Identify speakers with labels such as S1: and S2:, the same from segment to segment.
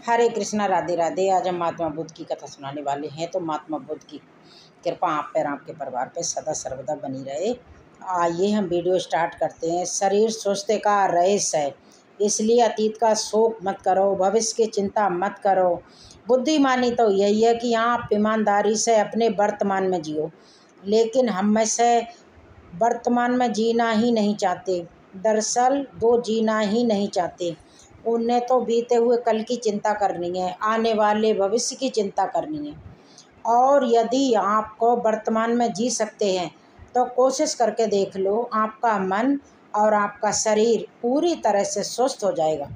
S1: हरे कृष्णा, राधे राधे। आज हम महात्मा बुद्ध की कथा सुनाने वाले हैं। तो महात्मा बुद्ध की कृपा आप पर, आपके परिवार पे सदा सर्वदा बनी रहे। आइए हम वीडियो स्टार्ट करते हैं। शरीर स्वस्थ का रहस्य है, इसलिए अतीत का शोक मत करो, भविष्य की चिंता मत करो। बुद्धिमानी तो यही है कि आप ईमानदारी से अपने वर्तमान में जियो, लेकिन हम में से वर्तमान में जीना ही नहीं चाहते। दरअसल वो जीना ही नहीं चाहते, उन्हें तो बीते हुए कल की चिंता करनी है, आने वाले भविष्य की चिंता करनी है। और यदि आपको वर्तमान में जी सकते हैं तो कोशिश करके देख लो, आपका मन और आपका शरीर पूरी तरह से स्वस्थ हो जाएगा।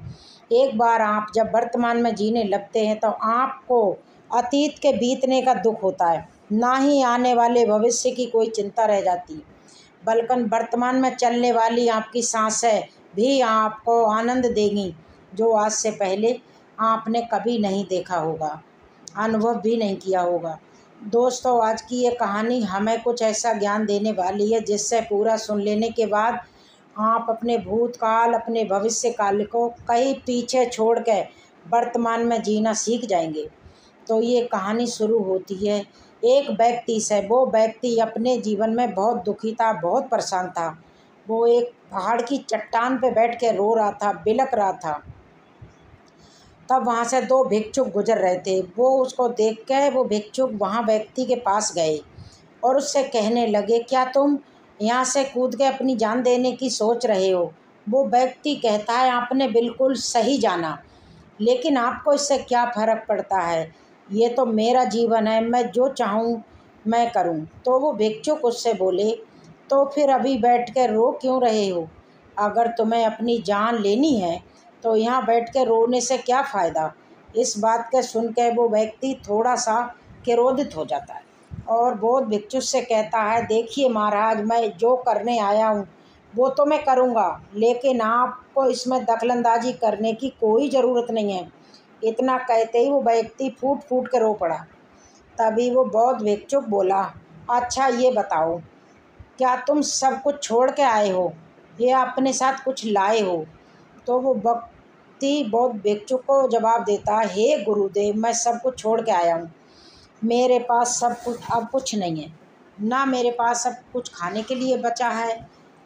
S1: एक बार आप जब वर्तमान में जीने लगते हैं तो आपको अतीत के बीतने का दुख होता है, ना ही आने वाले भविष्य की कोई चिंता रह जाती, बल्कि वर्तमान में चलने वाली आपकी सांसें भी आपको आनंद देंगी, जो आज से पहले आपने कभी नहीं देखा होगा, अनुभव भी नहीं किया होगा। दोस्तों, आज की ये कहानी हमें कुछ ऐसा ज्ञान देने वाली है जिससे पूरा सुन लेने के बाद आप अपने भूतकाल, अपने भविष्य काल को कहीं पीछे छोड़ के वर्तमान में जीना सीख जाएंगे। तो ये कहानी शुरू होती है एक व्यक्ति से। वो व्यक्ति अपने जीवन में बहुत दुखी था, बहुत परेशान था। वो एक पहाड़ की चट्टान पे बैठ के रो रहा था, बिलख रहा था। तब वहाँ से दो भिक्षुक गुजर रहे थे। वो उसको देख के वो भिक्षुक वहाँ व्यक्ति के पास गए और उससे कहने लगे, क्या तुम यहाँ से कूद के अपनी जान देने की सोच रहे हो? वो व्यक्ति कहता है, आपने बिल्कुल सही जाना, लेकिन आपको इससे क्या फ़र्क पड़ता है? ये तो मेरा जीवन है, मैं जो चाहूँ मैं करूँ। तो वो भिक्षुक उससे बोले, तो फिर अभी बैठ के रो क्यों रहे हो? अगर तुम्हें अपनी जान लेनी है तो यहाँ बैठ के रोने से क्या फ़ायदा? इस बात के सुन के वो व्यक्ति थोड़ा सा क्रोधित हो जाता है और बहुत भिक्षुक से कहता है, देखिए महाराज, मैं जो करने आया हूँ वो तो मैं करूँगा, लेकिन आपको इसमें दखलंदाजी करने की कोई ज़रूरत नहीं है। इतना कहते ही वो व्यक्ति फूट फूट के रो पड़ा। तभी वो बौद्ध भिक्षुक बोला, अच्छा ये बताओ, क्या तुम सब कुछ छोड़ के आए हो या अपने साथ कुछ लाए हो? तो वो व्यक्ति बौद्ध भिक्षुक को जवाब देता है, हे गुरुदेव, मैं सब कुछ छोड़ के आया हूँ। मेरे पास सब कुछ अब कुछ नहीं है, ना मेरे पास सब कुछ खाने के लिए बचा है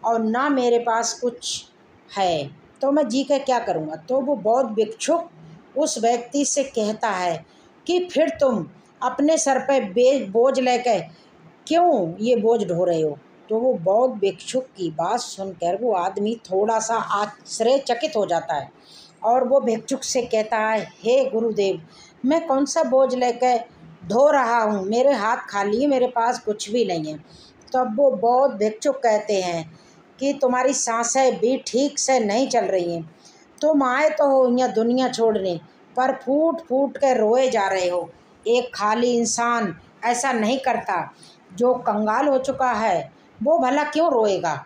S1: और ना मेरे पास कुछ है, तो मैं जी के क्या करूँगा? तो वो बौद्ध भिक्षुक उस व्यक्ति से कहता है कि फिर तुम अपने सर पे बोझ लेके क्यों ये बोझ ढो रहे हो? तो वो बौद्ध भिक्षुक की बात सुनकर वो आदमी थोड़ा सा आश्चर्यचकित हो जाता है और वो भिक्षुक से कहता है, हे गुरुदेव, मैं कौन सा बोझ लेकर ढो रहा हूँ? मेरे हाथ खाली है, मेरे पास कुछ भी नहीं है। तब वो बौद्ध भिक्षुक कहते हैं कि तुम्हारी सांसें भी ठीक से नहीं चल रही हैं। तुम आए तो हो यहाँ दुनिया छोड़ने, पर फूट फूट कर रोए जा रहे हो। एक खाली इंसान ऐसा नहीं करता, जो कंगाल हो चुका है वो भला क्यों रोएगा?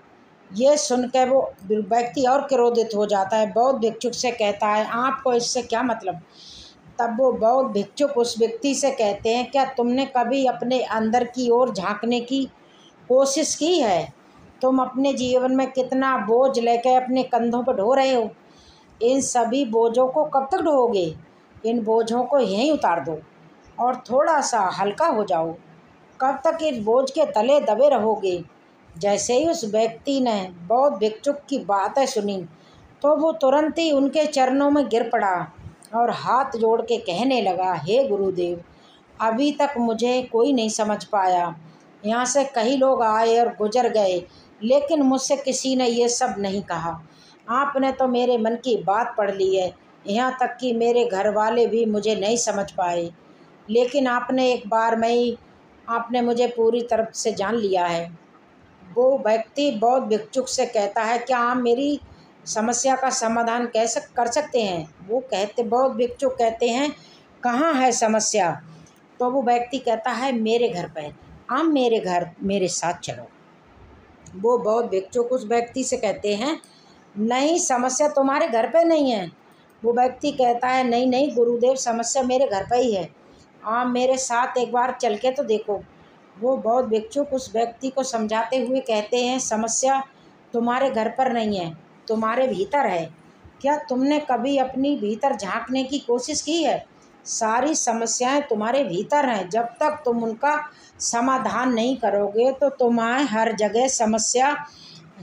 S1: ये सुनकर वो व्यक्ति और क्रोधित हो जाता है। बौद्ध भिक्षुक से कहता है, आपको इससे क्या मतलब? तब वो बौद्ध भिक्षुक उस व्यक्ति से कहते हैं, क्या तुमने कभी अपने अंदर की ओर झांकने की कोशिश की है? तुम अपने जीवन में कितना बोझ लेकर अपने कंधों पर ढो रहे हो? इन सभी बोझों को कब तक ढोओगे? इन बोझों को यहीं उतार दो और थोड़ा सा हल्का हो जाओ। कब तक इस बोझ के तले दबे रहोगे? जैसे ही उस व्यक्ति ने बौद्ध भिक्षुक की बातें सुनी तो वो तुरंत ही उनके चरणों में गिर पड़ा और हाथ जोड़ के कहने लगा, हे गुरुदेव, अभी तक मुझे कोई नहीं समझ पाया। यहाँ से कई लोग आए और गुजर गए, लेकिन मुझसे किसी ने ये सब नहीं कहा। आपने तो मेरे मन की बात पढ़ ली है, यहाँ तक कि मेरे घर वाले भी मुझे नहीं समझ पाए, लेकिन आपने एक बार में ही आपने मुझे पूरी तरफ से जान लिया है। वो व्यक्ति बौद्ध भिक्षुक से कहता है, क्या आप मेरी समस्या का समाधान कैसे कर सकते हैं? वो कहते बौद्ध भिक्षुक कहते हैं, कहाँ है समस्या? तो वो व्यक्ति कहता है, मेरे घर पे, आप मेरे घर मेरे साथ चलो। वो बौद्ध भिक्षुक उस व्यक्ति से कहते हैं, नहीं, समस्या तुम्हारे घर पे नहीं है। वो व्यक्ति कहता है, नहीं नहीं गुरुदेव, समस्या मेरे घर पे ही है, आप मेरे साथ एक बार चल के तो देखो। वो बौद्ध भिक्षुक उस व्यक्ति को समझाते हुए कहते हैं, समस्या तुम्हारे घर पर नहीं है, तुम्हारे भीतर है। क्या तुमने कभी अपनी भीतर झांकने की कोशिश की है? सारी समस्याएं तुम्हारे भीतर हैं। जब तक तुम उनका समाधान नहीं करोगे तो तुम्हें हर जगह समस्या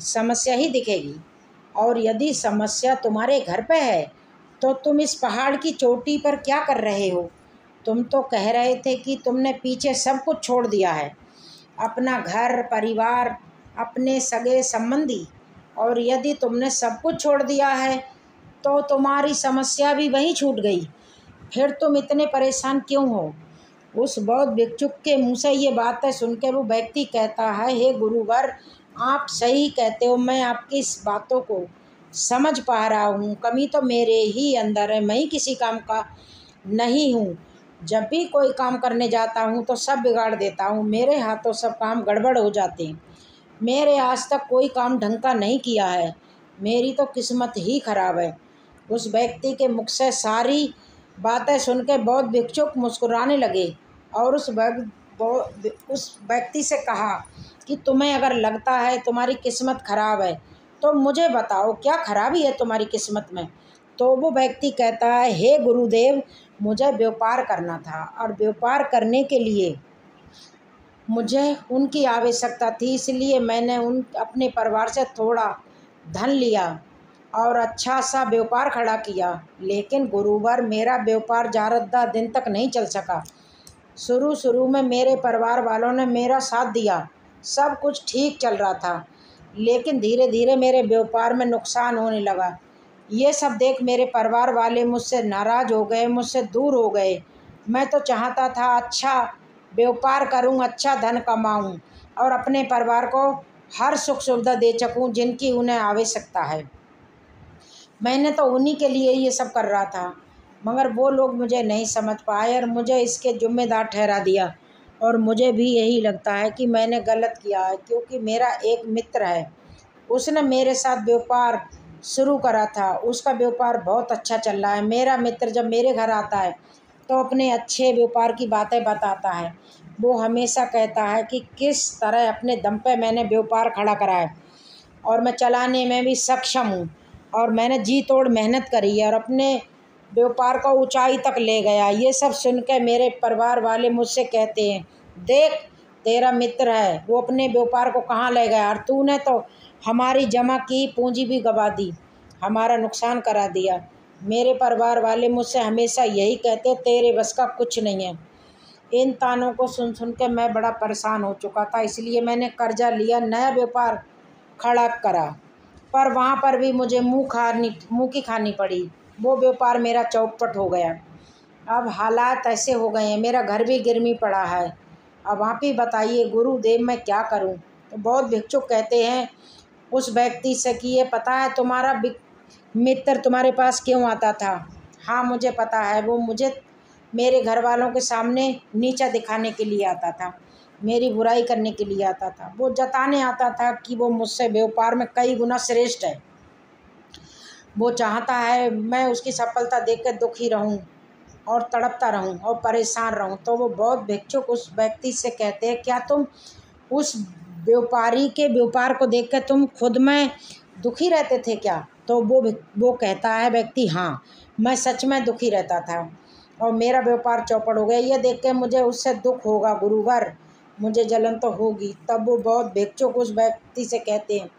S1: समस्या ही दिखेगी। और यदि समस्या तुम्हारे घर पे है तो तुम इस पहाड़ की चोटी पर क्या कर रहे हो? तुम तो कह रहे थे कि तुमने पीछे सब कुछ छोड़ दिया है, अपना घर परिवार, अपने सगे संबंधी। और यदि तुमने सब कुछ छोड़ दिया है तो तुम्हारी समस्या भी वहीं छूट गई। फिर तुम इतने परेशान क्यों हो? उस बौद्ध भिक्षुक के मुँह से ये बातें सुनकर वो व्यक्ति कहता है, हे गुरुवर, आप सही कहते हो। मैं आपकी इस बातों को समझ पा रहा हूँ। कमी तो मेरे ही अंदर है, मैं ही किसी काम का नहीं हूँ। जब भी कोई काम करने जाता हूँ तो सब बिगाड़ देता हूँ। मेरे हाथों सब काम गड़बड़ हो जाते हैं। मेरे आज तक कोई काम ढंग का नहीं किया है। मेरी तो किस्मत ही खराब है। उस व्यक्ति के मुख से सारी बातें सुनकर बौद्ध भिक्षुक मुस्कुराने लगे और उस व्यक्ति से कहा कि तुम्हें अगर लगता है तुम्हारी किस्मत खराब है तो मुझे बताओ, क्या खराबी है तुम्हारी किस्मत में? तो वो व्यक्ति कहता है, हे गुरुदेव, मुझे व्यापार करना था और व्यापार करने के लिए मुझे उनकी आवश्यकता थी, इसलिए मैंने अपने परिवार से थोड़ा धन लिया और अच्छा सा व्यापार खड़ा किया। लेकिन गुरुवर, मेरा व्यापार ज़्यादा दिन तक नहीं चल सका। शुरू शुरू में मेरे परिवार वालों ने मेरा साथ दिया, सब कुछ ठीक चल रहा था, लेकिन धीरे धीरे मेरे व्यापार में नुकसान होने लगा। ये सब देख मेरे परिवार वाले मुझसे नाराज़ हो गए, मुझसे दूर हो गए। मैं तो चाहता था अच्छा व्यापार करूं, अच्छा धन कमाऊं और अपने परिवार को हर सुख सुविधा दे सकूं जिनकी उन्हें आवश्यकता है। मैंने तो उन्हीं के लिए ये सब कर रहा था, मगर वो लोग मुझे नहीं समझ पाए और मुझे इसके जिम्मेदार ठहरा दिया। और मुझे भी यही लगता है कि मैंने गलत किया है, क्योंकि मेरा एक मित्र है, उसने मेरे साथ व्यापार शुरू करा था। उसका व्यापार बहुत अच्छा चल रहा है। मेरा मित्र जब मेरे घर आता है तो अपने अच्छे व्यापार की बातें बताता है। वो हमेशा कहता है कि किस तरह अपने दम पे मैंने व्यापार खड़ा करा है और मैं चलाने में भी सक्षम हूँ और मैंने जी तोड़ मेहनत करी है और अपने व्यापार को ऊंचाई तक ले गया। ये सब सुन के मेरे परिवार वाले मुझसे कहते हैं, देख, तेरा मित्र है, वो अपने व्यापार को कहाँ ले गया और तूने तो हमारी जमा की पूंजी भी गवा दी, हमारा नुकसान करा दिया। मेरे परिवार वाले मुझसे हमेशा यही कहते, तेरे बस का कुछ नहीं है। इन तानों को सुन सुन के मैं बड़ा परेशान हो चुका था, इसलिए मैंने कर्जा लिया, नया व्यापार खड़ा करा, पर वहाँ पर भी मुझे मुँह की खानी पड़ी। वो व्यापार मेरा चौपट हो गया। अब हालात ऐसे हो गए हैं, मेरा घर भी गिरवी पड़ा है। अब आप ही बताइए गुरुदेव, मैं क्या करूं? तो बौद्ध भिक्षुक कहते हैं उस व्यक्ति से कि ये पता है तुम्हारा मित्र तुम्हारे पास क्यों आता था? हाँ, मुझे पता है। वो मुझे मेरे घर वालों के सामने नीचा दिखाने के लिए आता था, मेरी बुराई करने के लिए आता था। वो जताने आता था कि वो मुझसे व्यापार में कई गुना श्रेष्ठ है। वो चाहता है मैं उसकी सफलता देख कर दुखी रहूं और तड़पता रहूं और परेशान रहूं। तो वो बौद्ध भिक्षुक उस व्यक्ति से कहते हैं, क्या तुम उस व्यापारी के व्यापार को देखकर तुम खुद में दुखी रहते थे क्या? तो वो कहता है व्यक्ति, हाँ, मैं सच में दुखी रहता था और मेरा व्यापार चौपट हो गया। ये देख के मुझे उससे दुख होगा गुरुवर, मुझे जलन तो होगी। तब वो बौद्ध भिक्षुक उस व्यक्ति से कहते हैं,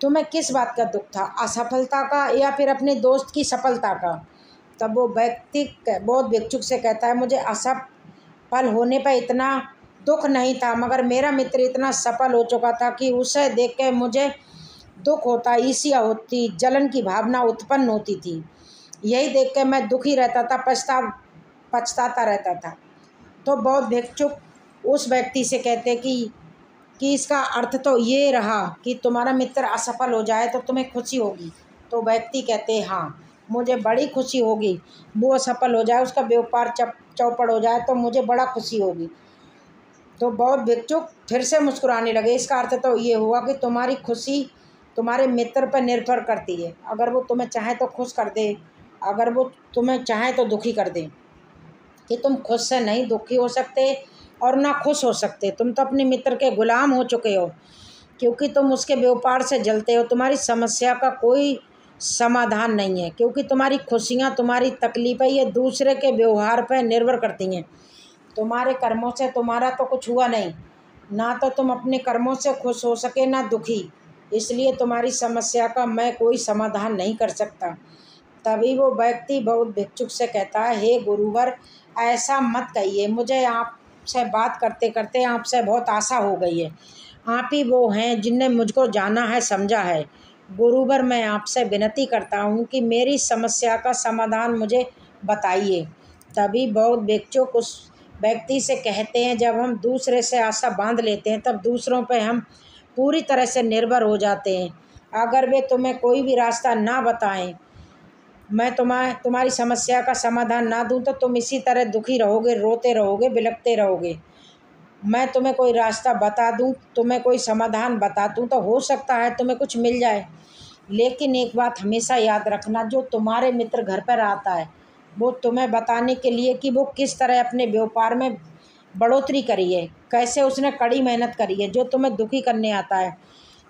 S1: तुम्हें किस बात का दुख था, असफलता का या फिर अपने दोस्त की सफलता का? तब वो व्यक्ति बौद्ध भिक्षुक से कहता है, मुझे असफल होने पर इतना दुख नहीं था, मगर मेरा मित्र इतना सफल हो चुका था कि उसे देख के मुझे दुख होता, ईर्ष्या होती, जलन की भावना उत्पन्न होती थी। यही देख के मैं दुखी रहता था, पछताता रहता था। तो बौद्ध भिक्षुक उस व्यक्ति से कहते कि इसका अर्थ तो ये रहा कि तुम्हारा मित्र असफल हो जाए तो तुम्हें खुशी होगी? तो व्यक्ति कहते हैं, हाँ, मुझे बड़ी खुशी होगी। वो असफल हो जाए, उसका व्यापार चौपट हो जाए तो मुझे बड़ा खुशी होगी। तो बौद्ध भिक्षुक फिर से मुस्कुराने लगे। इसका अर्थ तो ये हुआ कि तुम्हारी खुशी तुम्हारे मित्र पर निर्भर करती है। अगर वो तुम्हें चाहे तो खुश कर दे, अगर वो तुम्हें चाहे तो दुखी कर दे, कि तुम खुद से नहीं दुखी हो सकते और ना खुश हो सकते। तुम तो अपने मित्र के गुलाम हो चुके हो, क्योंकि तुम उसके व्यापार से जलते हो। तुम्हारी समस्या का कोई समाधान नहीं है, क्योंकि तुम्हारी खुशियाँ, तुम्हारी तकलीफ़ें ये दूसरे के व्यवहार पर निर्भर करती हैं। तुम्हारे कर्मों से तुम्हारा तो कुछ हुआ नहीं, ना तो तुम अपने कर्मों से खुश हो सके ना दुखी, इसलिए तुम्हारी समस्या का मैं कोई समाधान नहीं कर सकता। तभी वो व्यक्ति बहुत भिक्षुक से कहता है, हे गुरुवर, ऐसा मत कहिए, मुझे आपसे बात करते करते आपसे बहुत आशा हो गई है। आप ही वो हैं जिनने मुझको जाना है, समझा है। गुरुवर, मैं आपसे विनती करता हूँ कि मेरी समस्या का समाधान मुझे बताइए। तभी बहुत भिक्षुक उस व्यक्ति से कहते हैं, जब हम दूसरे से आशा बांध लेते हैं तब दूसरों पर हम पूरी तरह से निर्भर हो जाते हैं। अगर वे तुम्हें कोई भी रास्ता ना बताएं, मैं तुम्हारी समस्या का समाधान ना दूं, तो तुम इसी तरह दुखी रहोगे, रोते रहोगे, बिलखते रहोगे। मैं तुम्हें कोई रास्ता बता दूं, तुम्हें कोई समाधान बता दूं, तो हो सकता है तुम्हें कुछ मिल जाए। लेकिन एक बात हमेशा याद रखना, जो तुम्हारे मित्र घर पर आता है वो तुम्हें बताने के लिए कि वो किस तरह अपने व्यापार में बढ़ोतरी करी है, कैसे उसने कड़ी मेहनत करी है, जो तुम्हें दुखी करने आता है।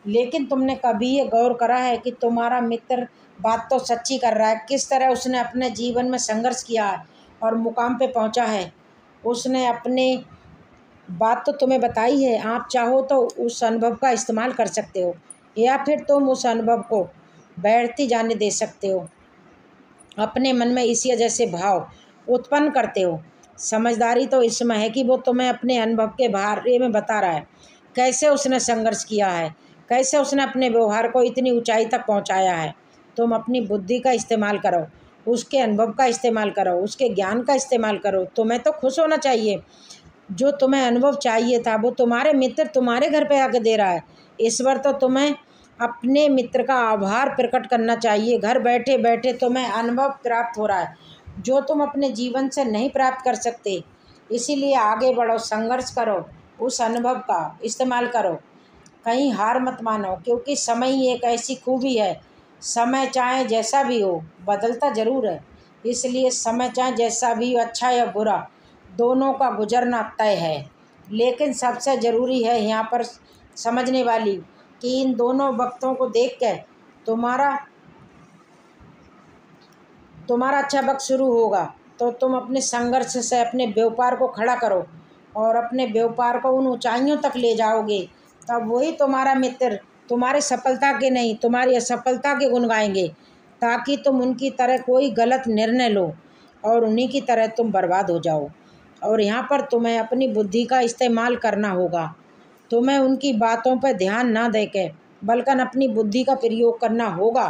S1: लेकिन तुमने कभी ये गौर करा है कि तुम्हारा मित्र बात तो सच्ची कर रहा है, किस तरह उसने अपने जीवन में संघर्ष किया है और मुकाम पे पहुंचा है। उसने अपने बात तो तुम्हें बताई है, आप चाहो तो उस अनुभव का इस्तेमाल कर सकते हो, या फिर तुम उस अनुभव को बैठती जाने दे सकते हो। अपने मन में इसी वजह से भाव उत्पन्न करते हो। समझदारी तो इसमें है कि वो तुम्हें अपने अनुभव के बारे में बता रहा है, कैसे उसने संघर्ष किया है, कैसे उसने अपने व्यवहार को इतनी ऊंचाई तक पहुंचाया है। तुम अपनी बुद्धि का इस्तेमाल करो, उसके अनुभव का इस्तेमाल करो, उसके ज्ञान का इस्तेमाल करो। तुम्हें तो खुश होना चाहिए। जो तुम्हें अनुभव चाहिए था वो तुम्हारे मित्र तुम्हारे घर पे आके दे रहा है। ईश्वर तो तुम्हें अपने मित्र का आभार प्रकट करना चाहिए। घर बैठे बैठे तुम्हें अनुभव प्राप्त हो रहा है जो तुम अपने जीवन से नहीं प्राप्त कर सकते। इसीलिए आगे बढ़ो, संघर्ष करो, उस अनुभव का इस्तेमाल करो, कहीं हार मत मानो, क्योंकि समय ही एक ऐसी खूबी है, समय चाहे जैसा भी हो बदलता ज़रूर है। इसलिए समय चाहे जैसा भी हो, अच्छा या बुरा, दोनों का गुजरना तय है। लेकिन सबसे ज़रूरी है यहाँ पर समझने वाली कि इन दोनों वक्तों को देख कर तुम्हारा अच्छा वक्त शुरू होगा, तो तुम अपने संघर्ष से अपने व्यापार को खड़ा करो और अपने व्यापार को उन ऊंचाइयों तक ले जाओगे। तब वही तुम्हारा मित्र तुम्हारे सफलता के नहीं, तुम्हारी असफलता के गुण गाएंगे, ताकि तुम उनकी तरह कोई गलत निर्णय लो और उन्हीं की तरह तुम बर्बाद हो जाओ। और यहाँ पर तुम्हें अपनी बुद्धि का इस्तेमाल करना होगा। तुम्हें उनकी बातों पर ध्यान ना देके बल्कि अपनी बुद्धि का प्रयोग करना होगा,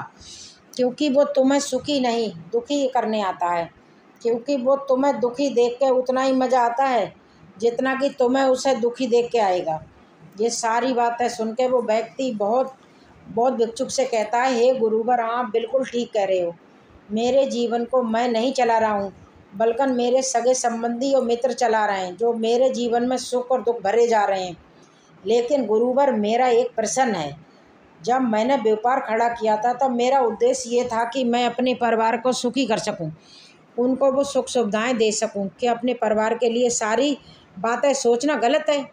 S1: क्योंकि वो तुम्हें सुखी नहीं दुखी करने आता है। क्योंकि वो तुम्हें दुखी देख के उतना ही मज़ा आता है जितना कि तुम्हें उसे दुखी देख के आएगा। ये सारी बातें सुन के वो व्यक्ति बहुत बहुत भिक्षुक से कहता है, हे गुरुवर, आप बिल्कुल ठीक कह रहे हो। मेरे जीवन को मैं नहीं चला रहा हूँ, बल्कि मेरे सगे संबंधी और मित्र चला रहे हैं, जो मेरे जीवन में सुख और दुख भरे जा रहे हैं। लेकिन गुरुवर, मेरा एक प्रश्न है। जब मैंने व्यापार खड़ा किया था तब मेरा उद्देश्य ये था कि मैं अपने परिवार को सुखी कर सकूं, उनको वो सुख सुविधाएं दे सकूं। कि अपने परिवार के लिए सारी बातें सोचना गलत है?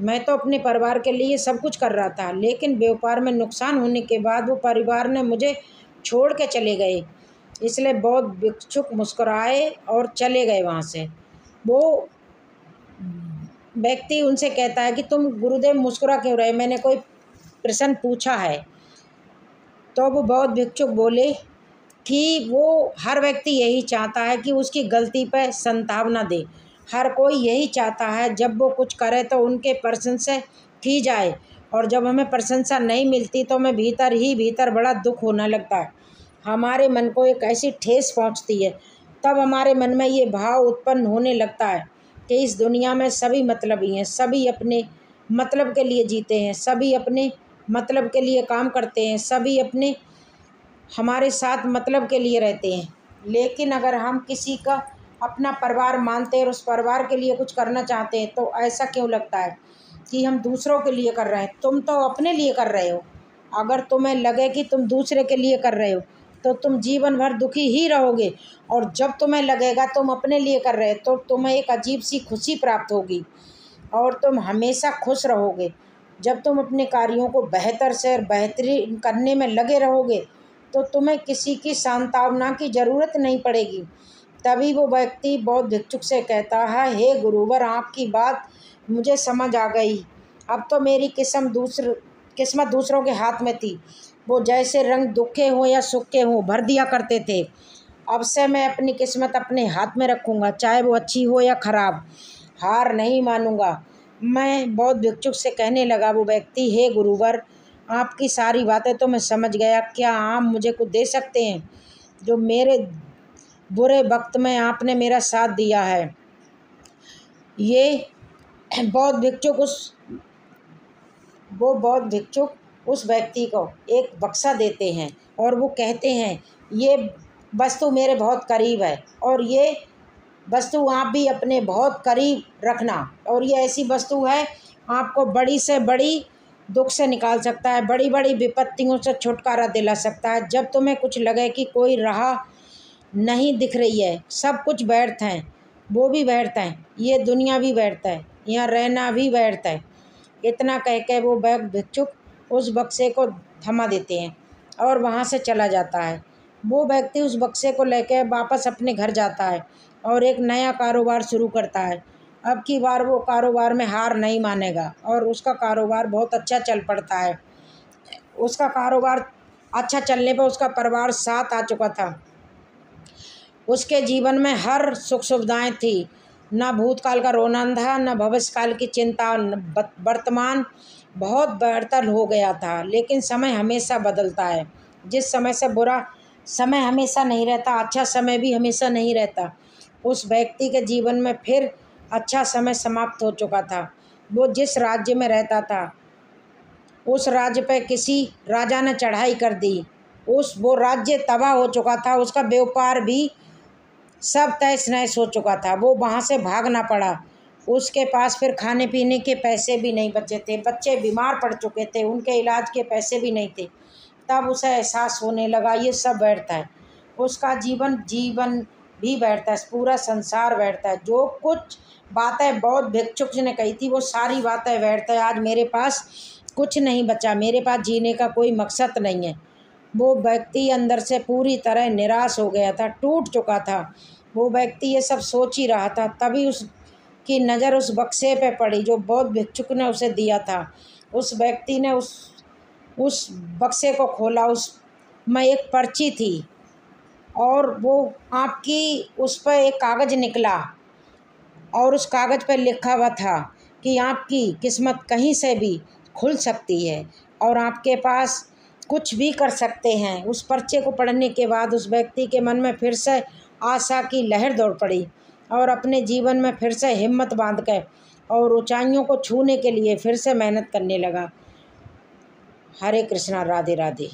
S1: मैं तो अपने परिवार के लिए सब कुछ कर रहा था, लेकिन व्यापार में नुकसान होने के बाद वो परिवार ने मुझे छोड़ के चले गए। इसलिए बहुत भिक्षुक मुस्कुराए और चले गए वहाँ से। वो व्यक्ति उनसे कहता है कि तुम गुरुदेव मुस्कुरा क्यों रहे, मैंने कोई प्रश्न पूछा है? तो वो बहुत भिक्षुक बोले कि वो हर व्यक्ति यही चाहता है कि उसकी गलती पर संतावना दे। हर कोई यही चाहता है जब वो कुछ करे तो उनके प्रशंसा की जाए, और जब हमें प्रशंसा नहीं मिलती तो हमें भीतर ही भीतर बड़ा दुख होने लगता है। हमारे मन को एक ऐसी ठेस पहुंचती है, तब हमारे मन में ये भाव उत्पन्न होने लगता है कि इस दुनिया में सभी मतलबी हैं, सभी अपने मतलब के लिए जीते हैं, सभी अपने मतलब के लिए काम करते हैं, सभी अपने हमारे साथ मतलब के लिए रहते हैं। लेकिन अगर हम किसी का अपना परिवार मानते हैं और उस परिवार के लिए कुछ करना चाहते हैं, तो ऐसा क्यों लगता है कि हम दूसरों के लिए कर रहे हैं? तुम तो अपने लिए कर रहे हो। अगर तुम्हें लगे कि तुम दूसरे के लिए कर रहे हो तो तुम जीवन भर दुखी ही रहोगे, और जब तुम्हें लगेगा तुम अपने लिए कर रहे हो तो तुम्हें एक अजीब सी खुशी प्राप्त होगी और तुम हमेशा खुश रहोगे। जब तुम अपने कार्यों को बेहतर से बेहतरीन करने में लगे रहोगे तो तुम्हें किसी की सांत्वना की ज़रूरत नहीं पड़ेगी। तभी वो व्यक्ति बौद्ध भिक्षुक से कहता है, हे गुरुवर, आपकी बात मुझे समझ आ गई। अब तो मेरी किस्मत दूसरों के हाथ में थी। वो जैसे रंग दुखे हों या सुख के हों भर दिया करते थे। अब से मैं अपनी किस्मत अपने हाथ में रखूँगा, चाहे वो अच्छी हो या खराब। हार नहीं मानूंगा। मैं बौद्ध भिक्षुक से कहने लगा वो व्यक्ति, हे गुरुवर, आपकी सारी बातें तो मैं समझ गया। क्या आप मुझे कुछ दे सकते हैं? जो मेरे बुरे वक्त में आपने मेरा साथ दिया है। ये बौद्ध भिक्षुक बौद्ध भिक्षुक उस व्यक्ति को एक बक्सा देते हैं और वो कहते हैं, ये वस्तु मेरे बहुत करीब है और ये वस्तु आप भी अपने बहुत करीब रखना। और ये ऐसी वस्तु है, आपको बड़ी से बड़ी दुख से निकाल सकता है, बड़ी बड़ी विपत्तियों से छुटकारा दिला सकता है। जब तुम्हें कुछ लगे कि कोई राह नहीं दिख रही है, सब कुछ व्यर्थ है, वो भी व्यर्थ है, ये दुनिया भी व्यर्थ है, यहाँ रहना भी व्यर्थ है। इतना कह के वो भिक्षुक उस बक्से को थमा देते हैं और वहाँ से चला जाता है। वो व्यक्ति उस बक्से को लेकर वापस अपने घर जाता है और एक नया कारोबार शुरू करता है। अब की बार वो कारोबार में हार नहीं मानेगा और उसका कारोबार बहुत अच्छा चल पड़ता है। उसका कारोबार अच्छा चलने पर उसका परिवार साथ आ चुका था। उसके जीवन में हर सुख सुविधाएं थी। न भूतकाल का रोना था, न भविष्यकाल की चिंता। वर्तमान बहुत बेहतर हो गया था। लेकिन समय हमेशा बदलता है। जिस समय से बुरा समय हमेशा नहीं रहता, अच्छा समय भी हमेशा नहीं रहता। उस व्यक्ति के जीवन में फिर अच्छा समय समाप्त हो चुका था। वो जिस राज्य में रहता था, उस राज्य पे किसी राजा ने चढ़ाई कर दी। वो राज्य तबाह हो चुका था। उसका व्यापार भी सब तहस नहस हो चुका था। वो वहाँ से भागना पड़ा। उसके पास फिर खाने पीने के पैसे भी नहीं बचे थे। बच्चे बीमार पड़ चुके थे, उनके इलाज के पैसे भी नहीं थे। तब उसे एहसास होने लगा ये सब व्यर्थ है। उसका जीवन भी व्यर्थ है, पूरा संसार व्यर्थ है। जो कुछ बातें बौद्ध भिक्षुक ने कही थी वो सारी बातें व्यर्थ है। आज मेरे पास कुछ नहीं बचा, मेरे पास जीने का कोई मकसद नहीं है। वो व्यक्ति अंदर से पूरी तरह निराश हो गया था, टूट चुका था। वो व्यक्ति ये सब सोच ही रहा था, तभी उसकी नज़र उस बक्से पे पड़ी जो बौद्ध भिक्षुक ने उसे दिया था। उस व्यक्ति ने उस बक्से को खोला। उसमें एक पर्ची थी और वो उस पर एक कागज़ निकला और उस कागज़ पर लिखा हुआ था कि आपकी किस्मत कहीं से भी खुल सकती है और आपके पास कुछ भी कर सकते हैं। उस पर्चे को पढ़ने के बाद उस व्यक्ति के मन में फिर से आशा की लहर दौड़ पड़ी और अपने जीवन में फिर से हिम्मत बांध कर और ऊंचाइयों को छूने के लिए फिर से मेहनत करने लगा। हरे कृष्णा, राधे राधे।